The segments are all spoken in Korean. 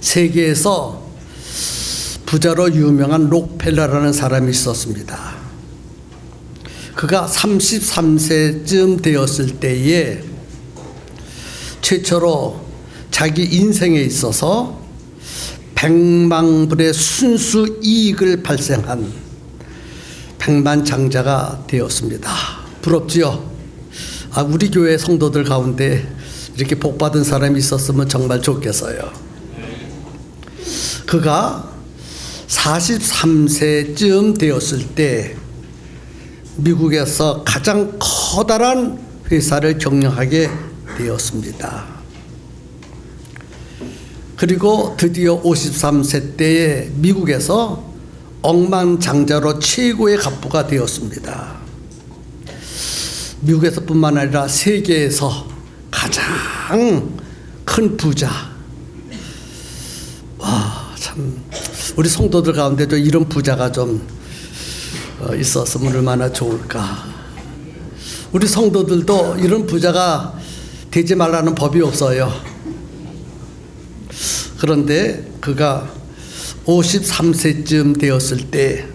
세계에서 부자로 유명한 록펠러라는 사람이 있었습니다. 그가 33세쯤 되었을 때에 최초로 자기 인생에 있어서 100만 불의 순수 이익을 발생한 백만장자가 되었습니다. 부럽지요? 우리 교회 성도들 가운데 이렇게 복받은 사람이 있었으면 정말 좋겠어요. 그가 43세쯤 되었을 때 미국에서 가장 커다란 회사를 경영하게 되었습니다. 그리고 드디어 53세 때에 미국에서 억만장자로 최고의 갑부가 되었습니다. 미국에서뿐만 아니라 세계에서 가장 큰 부자. 참 우리 성도들 가운데도 이런 부자가 좀 있었으면 얼마나 좋을까. 우리 성도들도 이런 부자가 되지 말라는 법이 없어요. 그런데 그가 53세쯤 되었을 때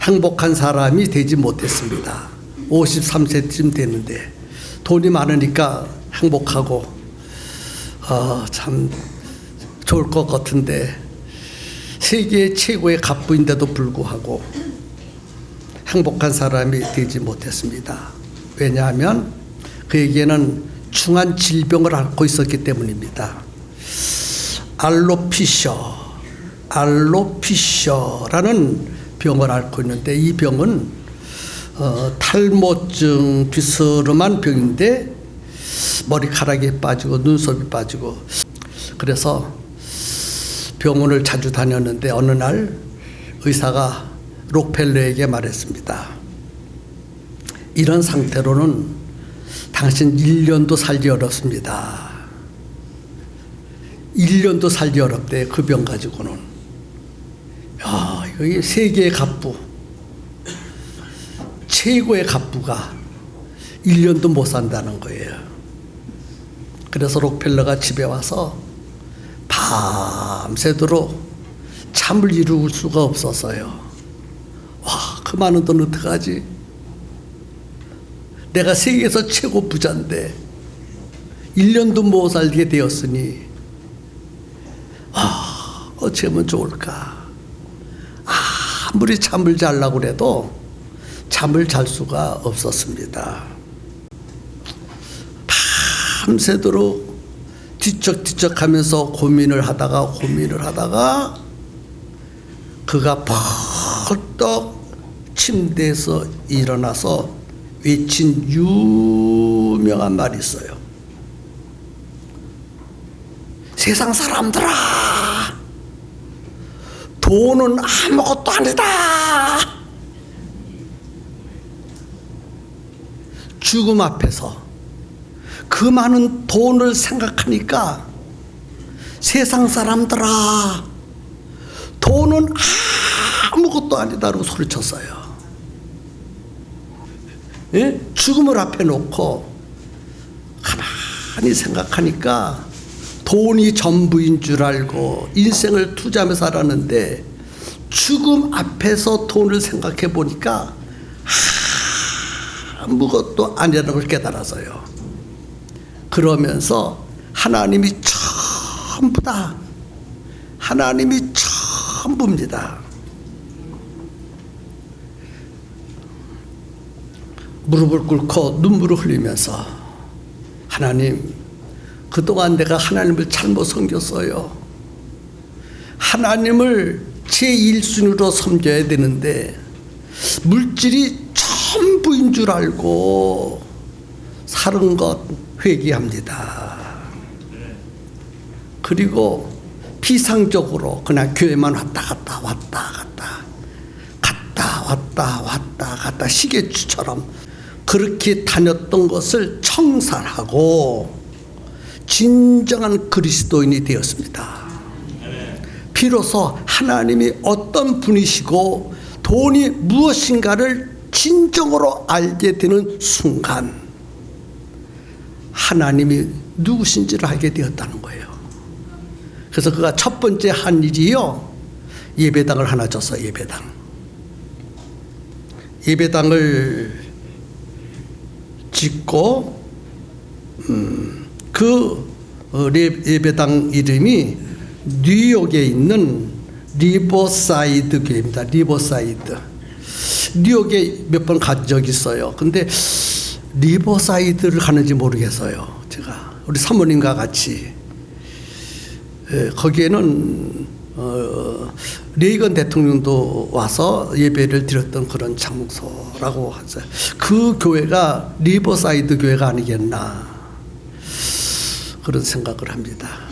행복한 사람이 되지 못했습니다. 53세쯤 되는데 돈이 많으니까 행복하고 참 좋을 것 같은데 세계 최고의 갑부인데도 불구하고 행복한 사람이 되지 못했습니다. 왜냐하면 그에게는 중한 질병을 앓고 있었기 때문입니다. 알로피셔라는 병을 앓고 있는데 이 병은 탈모증 비스름한 병인데 머리카락이 빠지고 눈썹이 빠지고 그래서 병원을 자주 다녔는데 어느 날 의사가 록펠러에게 말했습니다. 이런 상태로는 당신 1년도 살기 어렵습니다. 1년도 살기 어렵대. 그 병 가지고는. 여기 세계의 갑부, 최고의 갑부가 1년도 못 산다는 거예요. 그래서 록펠러가 집에 와서 밤새도록 잠을 이룰 수가 없었어요. 그 많은 돈 어떡하지? 내가 세계에서 최고 부자인데 1년도 못 살게 되었으니 어쩌면 좋을까? 아무리 잠을 자려고 해도 잠을 잘 수가 없었습니다. 밤새도록 뒤척뒤척하면서 고민을 하다가 그가 벌떡 침대에서 일어나서 외친 유명한 말이 있어요. 세상 사람들아, 돈은 아무것도 아니다. 죽음 앞에서 그 많은 돈을 생각하니까 세상 사람들아, 돈은 아무것도 아니다라고 소리쳤어요. 예? 죽음을 앞에 놓고 가만히 생각하니까 돈이 전부인 줄 알고 인생을 투자하며 살았는데 죽음 앞에서 돈을 생각해 보니까 아무것도 아니라는 걸 깨달아서요. 그러면서 하나님이 전부다. 하나님이 전부입니다. 무릎을 꿇고 눈물을 흘리면서 하나님, 그동안 내가 하나님을 잘못 섬겼어요. 하나님을 제1순위로 섬겨야 되는데 물질이 전부인 줄 알고 사는 것 회개합니다. 그리고 비상적으로 그냥 교회만 왔다 갔다 시계추처럼 그렇게 다녔던 것을 청산하고 진정한 그리스도인이 되었습니다. 비로소 하나님이 어떤 분이시고 돈이 무엇인가를 진정으로 알게 되는 순간 하나님이 누구신지를 알게 되었다는 거예요. 그래서 그가 첫 번째 한 일이요, 예배당을 하나 줬어. 예배당을 짓고 그 예배당 이름이 뉴욕에 있는 리버사이드 교회입니다. 리버사이드. 뉴욕에 몇 번 간 적이 있어요. 근데 리버사이드를 가는지 모르겠어요. 제가 우리 사모님과 같이 거기에는 레이건 대통령도 와서 예배를 드렸던 그런 장소라고 하죠. 그 교회가 리버사이드 교회가 아니겠나 그런 생각을 합니다.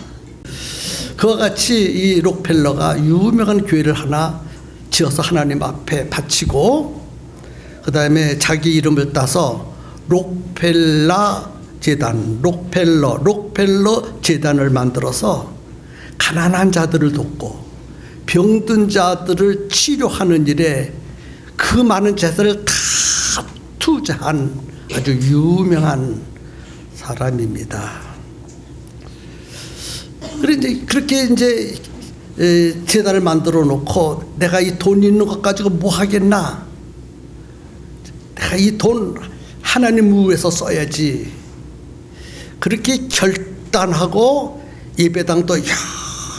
그와 같이 이 록펠러가 유명한 교회를 하나 지어서 하나님 앞에 바치고, 그 다음에 자기 이름을 따서 록펠러 재단을 만들어서 가난한 자들을 돕고 병든 자들을 치료하는 일에 그 많은 재산을 다 투자한 아주 유명한 사람입니다. 그렇게 이제 재단을 만들어 놓고 내가 이 돈 있는 것 가지고 뭐 하겠나? 내가 이 돈 하나님 위해서 써야지. 그렇게 결단하고 예배당도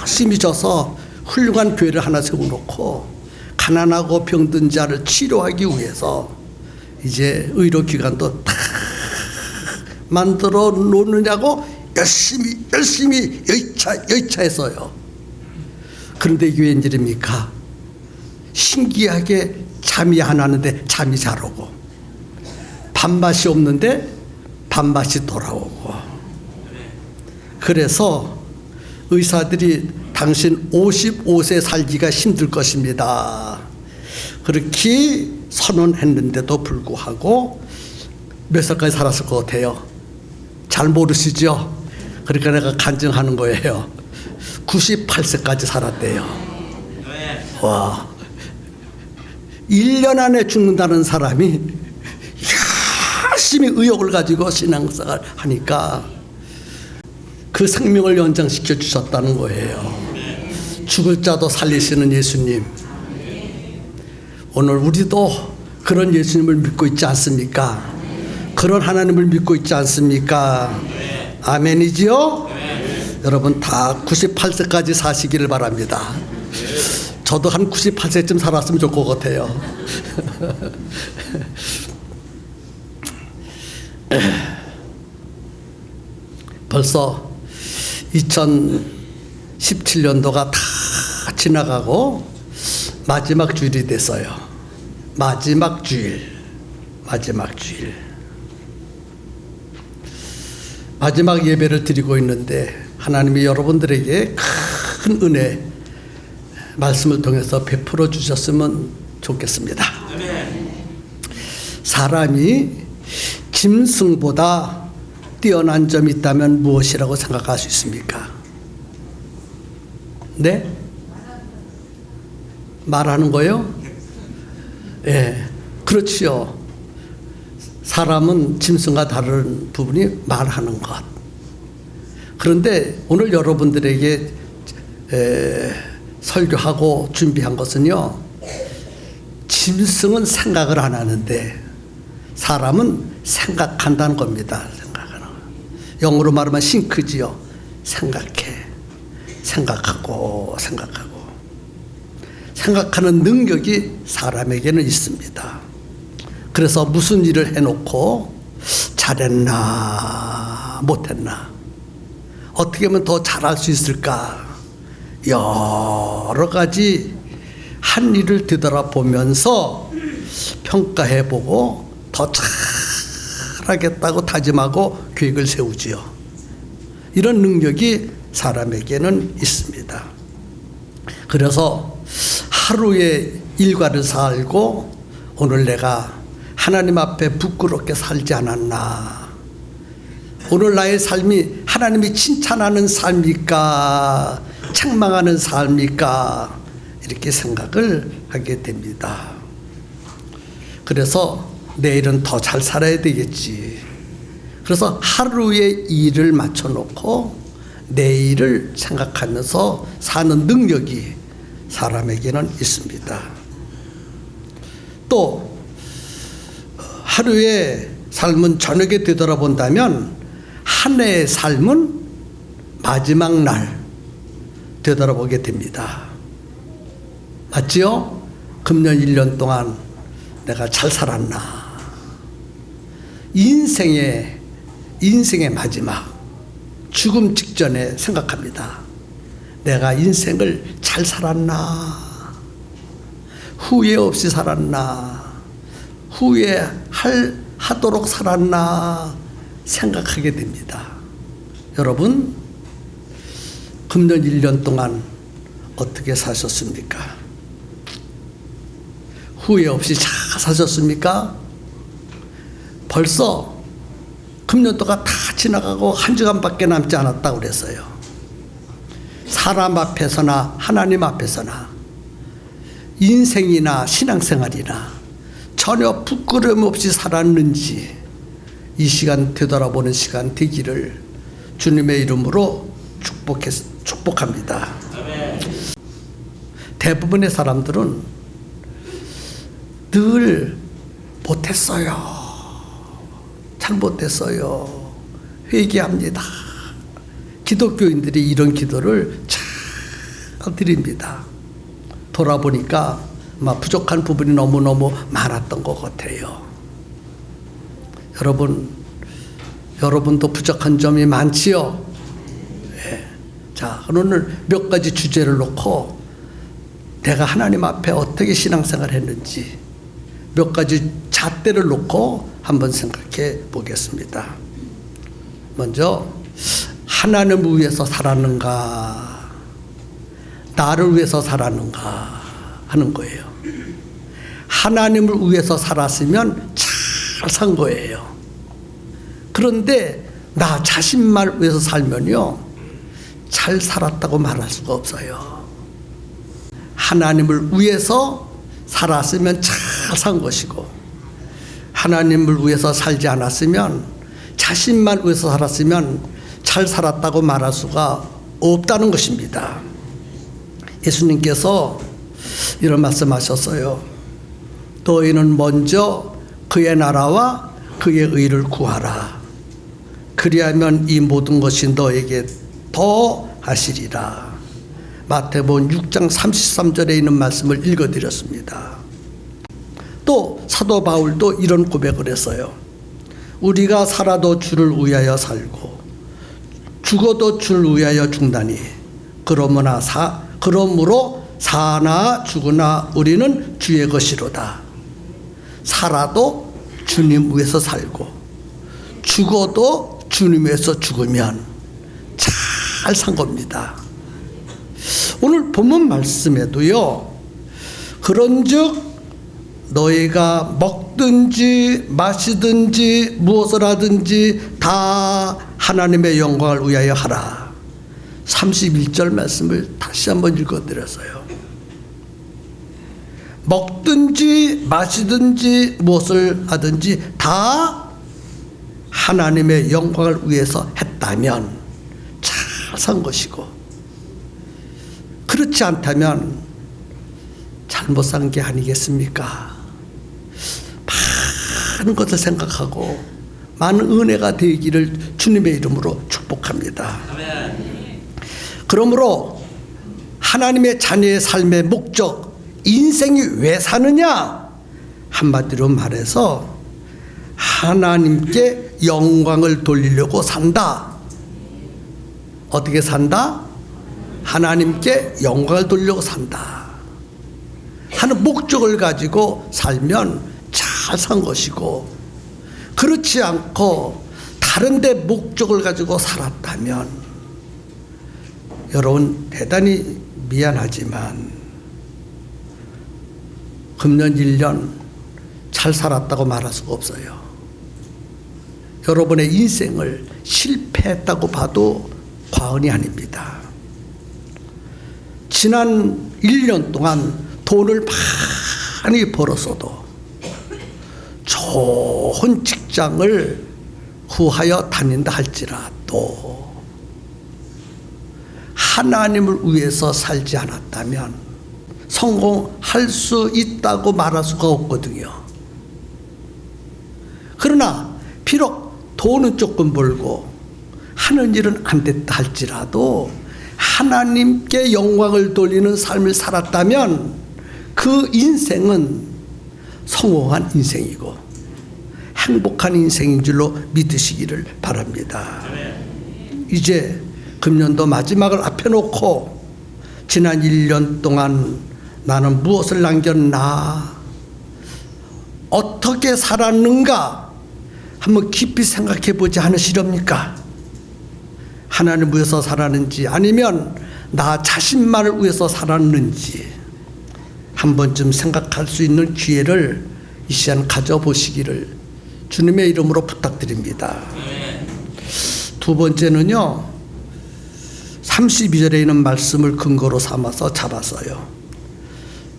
열심히 져서 훌륭한 교회를 하나 세워놓고 가난하고 병든 자를 치료하기 위해서 이제 의료기관도 다 만들어 놓느냐고 열심히 열차했어요. 그런데 이게 웬일입니까? 신기하게 잠이 안 와는데 잠이 잘 오고, 밥맛이 없는데 밥맛이 돌아오고. 그래서 의사들이 당신 55세 살기가 힘들 것입니다, 그렇게 선언했는데도 불구하고 몇 살까지 살았을 것 같아요? 잘 모르시죠? 그러니까 내가 간증하는 거예요. 98세까지 살았대요. 와, 1년 안에 죽는다는 사람이 열심히 의욕을 가지고 신앙생활을 하니까 그 생명을 연장시켜 주셨다는 거예요. 죽을 자도 살리시는 예수님. 오늘 우리도 그런 예수님을 믿고 있지 않습니까? 그런 하나님을 믿고 있지 않습니까? 아멘이지요? 여러분 다 98세까지 사시기를 바랍니다. 저도 한 98세쯤 살았으면 좋을 것 같아요. 벌써 2017년도가 다 지나가고 마지막 주일이 됐어요. 마지막 주일. 마지막 예배를 드리고 있는데 하나님이 여러분들에게 큰 은혜 말씀을 통해서 베풀어 주셨으면 좋겠습니다. 사람이 짐승보다 뛰어난 점이 있다면 무엇이라고 생각할 수 있습니까? 네? 말하는 거요? 예, 그렇지요. 사람은 짐승과 다른 부분이 말하는 것. 그런데 오늘 여러분들에게 설교하고 준비한 것은요, 짐승은 생각을 안 하는데 사람은 생각한다는 겁니다. 영어로 말하면 싱크지요. 생각하고 생각하는 능력이 사람에게는 있습니다. 그래서 무슨 일을 해놓고 잘했나 못했나, 어떻게 하면 더 잘할 수 있을까, 여러 가지 한 일을 되돌아보면서 평가해보고 더 잘하겠다고 다짐하고 계획을 세우지요. 이런 능력이 사람에게는 있습니다. 그래서 하루의 일과를 살고 오늘 내가 하나님 앞에 부끄럽게 살지 않았나, 오늘 나의 삶이 하나님이 칭찬하는 삶일까 책망하는 삶일까, 이렇게 생각을 하게 됩니다. 그래서 내일은 더 잘 살아야 되겠지. 그래서 하루의 일을 맞춰놓고 내일을 생각하면서 사는 능력이 사람에게는 있습니다. 또 하루의 삶은 저녁에 되돌아본다면 한 해의 삶은 마지막 날 되돌아보게 됩니다. 맞지요? 금년 1년 동안 내가 잘 살았나? 인생의 마지막 죽음 직전에 생각합니다. 내가 인생을 잘 살았나? 후회 없이 살았나? 후회하도록 살았나? 생각하게 됩니다. 여러분, 금년 1년 동안 어떻게 사셨습니까? 후회 없이 잘 사셨습니까? 벌써 금년 동안 다 지나가고 한 주간밖에 남지 않았다고 그랬어요. 사람 앞에서나 하나님 앞에서나 인생이나 신앙생활이나 전혀 부끄러움 없이 살았는지 이 시간 되돌아보는 시간 되기를 주님의 이름으로 축복합니다. 대부분의 사람들은 늘 못했어요. 잘못했어요. 회개합니다. 기독교인들이 이런 기도를 잘 드립니다. 돌아보니까 아마 부족한 부분이 너무너무 많았던 것 같아요. 여러분도 부족한 점이 많지요? 네. 자, 오늘 몇 가지 주제를 놓고 내가 하나님 앞에 어떻게 신앙생활을 했는지 몇 가지 잣대를 놓고 한번 생각해 보겠습니다. 먼저 하나님을 위해서 살았는가, 나를 위해서 살았는가 하는 거예요. 하나님을 위해서 살았으면 잘 산 거예요. 그런데 나 자신만 위해서 살면요, 잘 살았다고 말할 수가 없어요. 하나님을 위해서 살았으면 잘 산 것이고, 하나님을 위해서 살지 않았으면, 자신만 위해서 살았으면 잘 살았다고 말할 수가 없다는 것입니다. 예수님께서 이런 말씀하셨어요. 너희는 먼저 그의 나라와 그의 의를 구하라. 그리하면 이 모든 것이 너에게 더 하시리라. 마태복음 6장 33절에 있는 말씀을 읽어드렸습니다. 또 사도 바울도 이런 고백을 했어요. 우리가 살아도 주를 위하여 살고 죽어도 주를 위하여 죽나니 그러므로 사나 죽으나 우리는 주의 것이로다. 살아도 주님 위해서 살고 죽어도 주님 위해서 죽으면 잘 산 겁니다. 오늘 본문 말씀에도요, 그런즉 너희가 먹든지 마시든지 무엇을 하든지 다 하나님의 영광을 위하여 하라. 31절 말씀을 다시 한번 읽어드렸어요. 먹든지 마시든지 무엇을 하든지 다 하나님의 영광을 위해서 했다면 잘 산 것이고, 그렇지 않다면 잘못 산 게 아니겠습니까? 많은 것을 생각하고 많은 은혜가 되기를 주님의 이름으로 축복합니다. 그러므로 하나님의 자녀의 삶의 목적, 인생이 왜 사느냐? 한마디로 말해서 하나님께 영광을 돌리려고 산다. 어떻게 산다? 하나님께 영광을 돌리려고 산다 하는 목적을 가지고 살면 잘 산 것이고, 그렇지 않고 다른 데 목적을 가지고 살았다면 여러분 대단히 미안하지만 금년 1년 잘 살았다고 말할 수가 없어요. 여러분의 인생을 실패했다고 봐도 과언이 아닙니다. 지난 1년 동안 돈을 많이 벌었어도 좋은 직장을 구하여 다닌다 할지라도 하나님을 위해서 살지 않았다면 성공할 수 있다고 말할 수가 없거든요. 그러나 비록 돈은 조금 벌고 하는 일은 안 됐다 할지라도 하나님께 영광을 돌리는 삶을 살았다면 그 인생은 성공한 인생이고 행복한 인생인 줄로 믿으시기를 바랍니다. 이제 금년도 마지막을 앞에 놓고 지난 1년 동안 나는 무엇을 남겼나, 어떻게 살았는가 한번 깊이 생각해 보지 않으시렵니까? 하나님 위해서 살았는지 아니면 나 자신만을 위해서 살았는지 한 번쯤 생각할 수 있는 기회를 이 시간 가져보시기를 주님의 이름으로 부탁드립니다. 두 번째는요, 32절에 있는 말씀을 근거로 삼아서 잡았어요.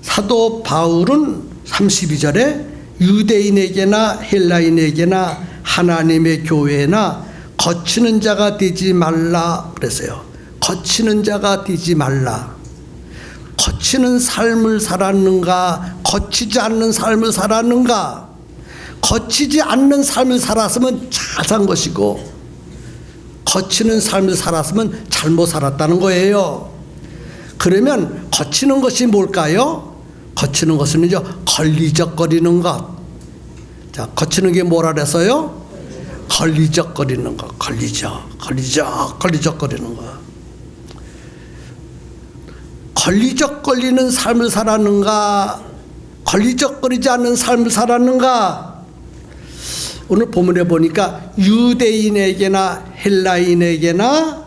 사도 바울은 32절에 유대인에게나 헬라인에게나 하나님의 교회나 거치는 자가 되지 말라 그랬어요. 거치는 자가 되지 말라. 거치는 삶을 살았는가, 거치지 않는 삶을 살았는가? 거치지 않는 삶을 살았으면 잘 산 것이고 거치는 삶을 살았으면 잘못 살았다는 거예요. 그러면 거치는 것이 뭘까요? 거치는 것은 이제 걸리적거리는 것. 자, 거치는 게 뭐라 그래서요? 걸리적거리는 것. 걸리적거리는 것. 걸리적거리는 삶을 살았는가, 걸리적거리지 않는 삶을 살았는가? 오늘 본문에 보니까 유대인에게나 헬라인에게나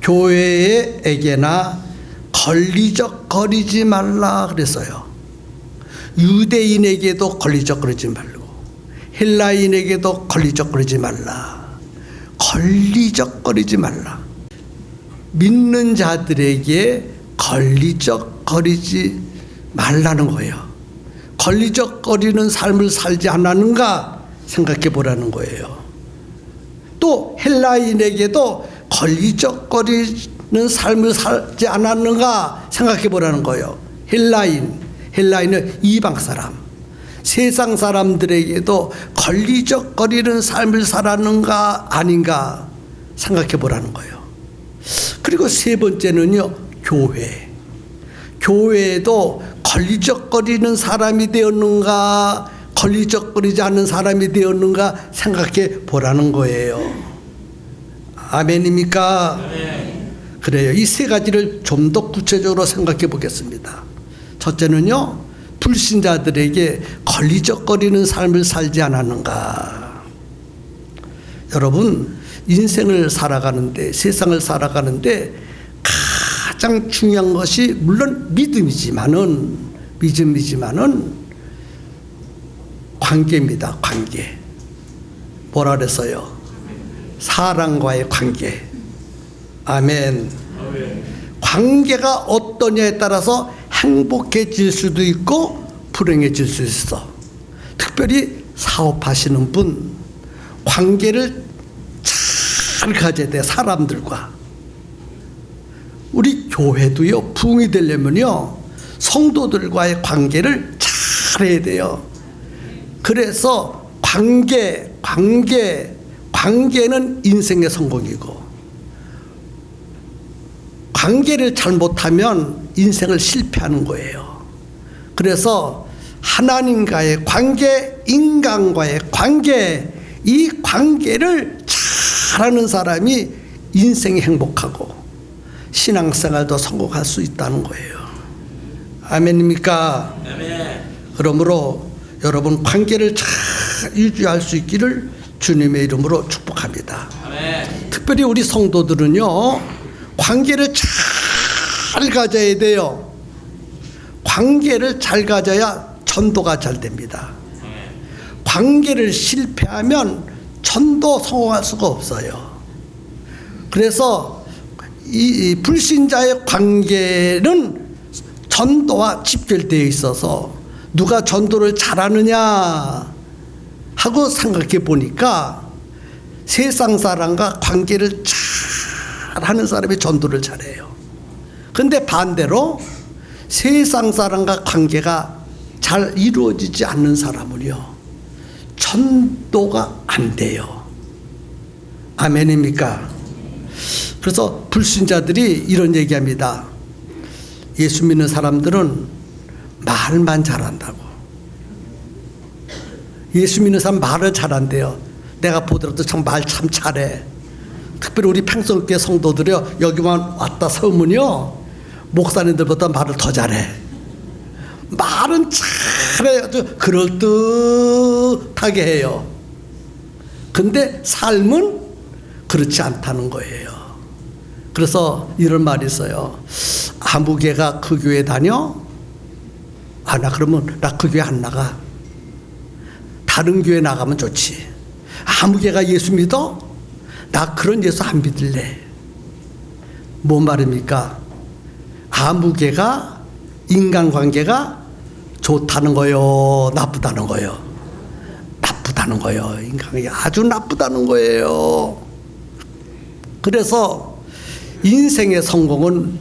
교회에게나 걸리적거리지 말라 그랬어요. 유대인에게도 걸리적거리지 말고 헬라인에게도 걸리적거리지 말라. 걸리적거리지 말라. 믿는 자들에게 걸리적거리지 말라는 거예요. 걸리적거리는 삶을 살지 않았는가 생각해 보라는 거예요. 또 헬라인에게도 걸리적거리는 삶을 살지 않았는가 생각해 보라는 거예요. 헬라인은 이방 사람, 세상 사람들에게도 걸리적거리는 삶을 살았는가 아닌가 생각해 보라는 거예요. 그리고 세 번째는요, 교회에도 걸리적거리는 사람이 되었는가, 걸리적거리지 않는 사람이 되었는가 생각해 보라는 거예요. 아멘입니까? 아멘. 그래요. 이 세 가지를 좀 더 구체적으로 생각해 보겠습니다. 첫째는요, 불신자들에게 걸리적거리는 삶을 살지 않았는가. 여러분, 인생을 살아가는데, 세상을 살아가는데 가장 중요한 것이 물론 믿음이지만은 관계입니다. 관계. 뭐라 그랬어요? 사랑과의 관계. 아멘. 관계가 어떠냐에 따라서 행복해질 수도 있고 불행해질 수 있어. 특별히 사업하시는 분, 관계를 잘 가져야 돼. 사람들과. 우리 교회도요, 부흥이 되려면요, 성도들과의 관계를 잘 해야 돼요. 그래서 관계는 인생의 성공이고, 관계를 잘못하면 인생을 실패하는 거예요. 그래서 하나님과의 관계, 인간과의 관계, 이 관계를 잘하는 사람이 인생이 행복하고 신앙생활도 성공할 수 있다는 거예요. 아멘입니까? 아멘. 그러므로 여러분 관계를 잘 유지할 수 있기를 주님의 이름으로 축복합니다. 아멘. 특별히 우리 성도들은요, 관계를 잘 가져야 돼요. 관계를 잘 가져야 전도가 잘 됩니다. 관계를 실패하면 전도 성공할 수가 없어요. 그래서 이 불신자의 관계는 전도와 집결되어 있어서 누가 전도를 잘하느냐 하고 생각해 보니까 세상 사람과 관계를 잘 하는 사람이 전도를 잘해요. 근데 반대로 세상 사람과 관계가 잘 이루어지지 않는 사람은요, 전도가 안 돼요. 아멘입니까? 그래서 불신자들이 이런 얘기합니다. 예수 믿는 사람들은 말만 잘한다고. 예수 믿는 사람 말을 잘한대요. 내가 보더라도 참 말 참 잘해. 특별히 우리 평성교회 성도들이요, 여기만 왔다 서면요, 목사님들보다 말을 더 잘해. 말은 잘해요. 그럴듯하게 해요. 근데 삶은 그렇지 않다는 거예요. 그래서 이런 말이 있어요. 아무 개가 그 교회 다녀? 아, 나 그러면 나 그 교회 안 나가. 다른 교회 나가면 좋지. 아무 개가 예수 믿어? 나 그런 예수 안 믿을래. 뭔 말입니까? 아무 개가 인간관계가 좋다는 거요, 나쁘다는 거요? 나쁘다는 거요. 인간관계 아주 나쁘다는 거예요. 그래서 인생의 성공은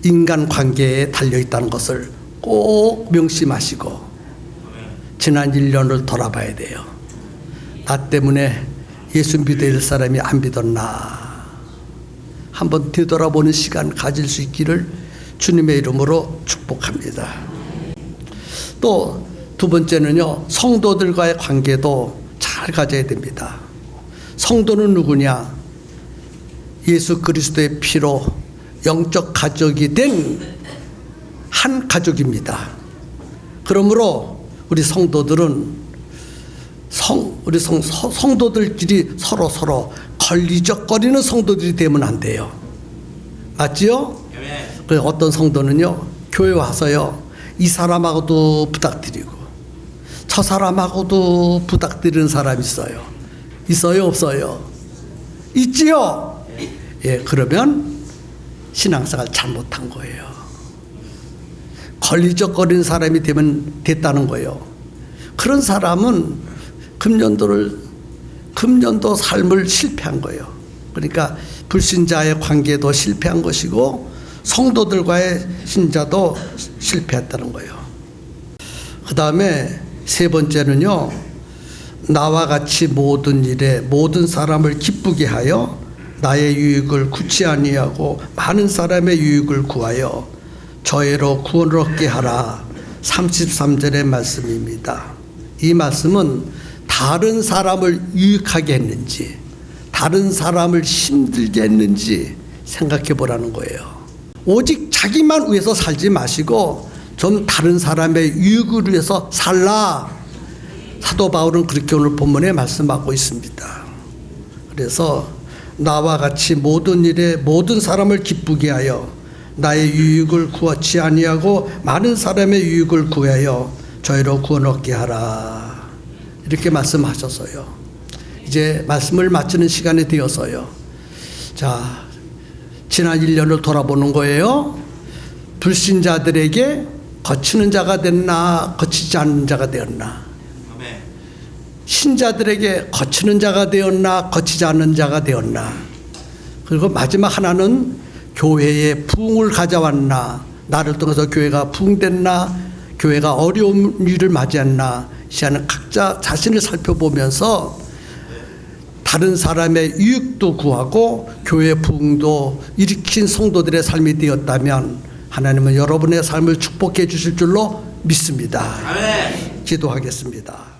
인간관계에 달려있다는 것을 꼭 명심하시고 지난 1년을 돌아봐야 돼요. 나 때문에 예수 믿을 사람이 안 믿었나, 한번 되돌아보는 시간 가질 수 있기를 주님의 이름으로 축복합니다. 또 두 번째는요, 성도들과의 관계도 잘 가져야 됩니다. 성도는 누구냐? 예수 그리스도의 피로 영적 가족이 된 한 가족입니다. 그러므로 우리 성도들은 성도들끼리 서로 걸리적거리는 성도들이 되면 안 돼요. 맞지요? 그래서 어떤 성도는요, 교회 와서요, 이 사람하고도 부탁드리고 저 사람하고도 부탁드리는 사람이 있어요. 있어요, 없어요? 있지요? 예, 그러면 신앙생활 잘못한 거예요. 걸리적거리는 사람이 됐다는 거예요. 그런 사람은 금년도 삶을 실패한 거예요. 그러니까 불신자의 관계도 실패한 것이고 성도들과의 신자도 실패했다는 거예요. 그 다음에 세 번째는요, 나와 같이 모든 일에 모든 사람을 기쁘게 하여 나의 유익을 구치 아니하고 많은 사람의 유익을 구하여 저희로 구원을 얻게 하라. 33절의 말씀입니다. 이 말씀은 다른 사람을 유익하게 했는지 다른 사람을 힘들게 했는지 생각해 보라는 거예요. 오직 자기만 위해서 살지 마시고 좀 다른 사람의 유익을 위해서 살라. 사도 바울은 그렇게 오늘 본문에 말씀하고 있습니다. 그래서 나와 같이 모든 일에 모든 사람을 기쁘게 하여 나의 유익을 구하지 아니하고 많은 사람의 유익을 구하여 저희로 구원 얻게 하라. 이렇게 말씀하셨어요. 이제 말씀을 마치는 시간이 되어서요. 자, 지난 1년을 돌아보는 거예요. 불신자들에게 거치는 자가 됐나, 거치지 않는 자가 되었나? 신자들에게 거치는 자가 되었나, 거치지 않는 자가 되었나? 그리고 마지막 하나는 교회에 부흥을 가져왔나, 나를 통해서 교회가 부흥됐나, 교회가 어려운 일을 맞이했나, 이 시간에 각자 자신을 살펴보면서 다른 사람의 유익도 구하고 교회 부흥도 일으킨 성도들의 삶이 되었다면 하나님은 여러분의 삶을 축복해 주실 줄로 믿습니다. 기도하겠습니다.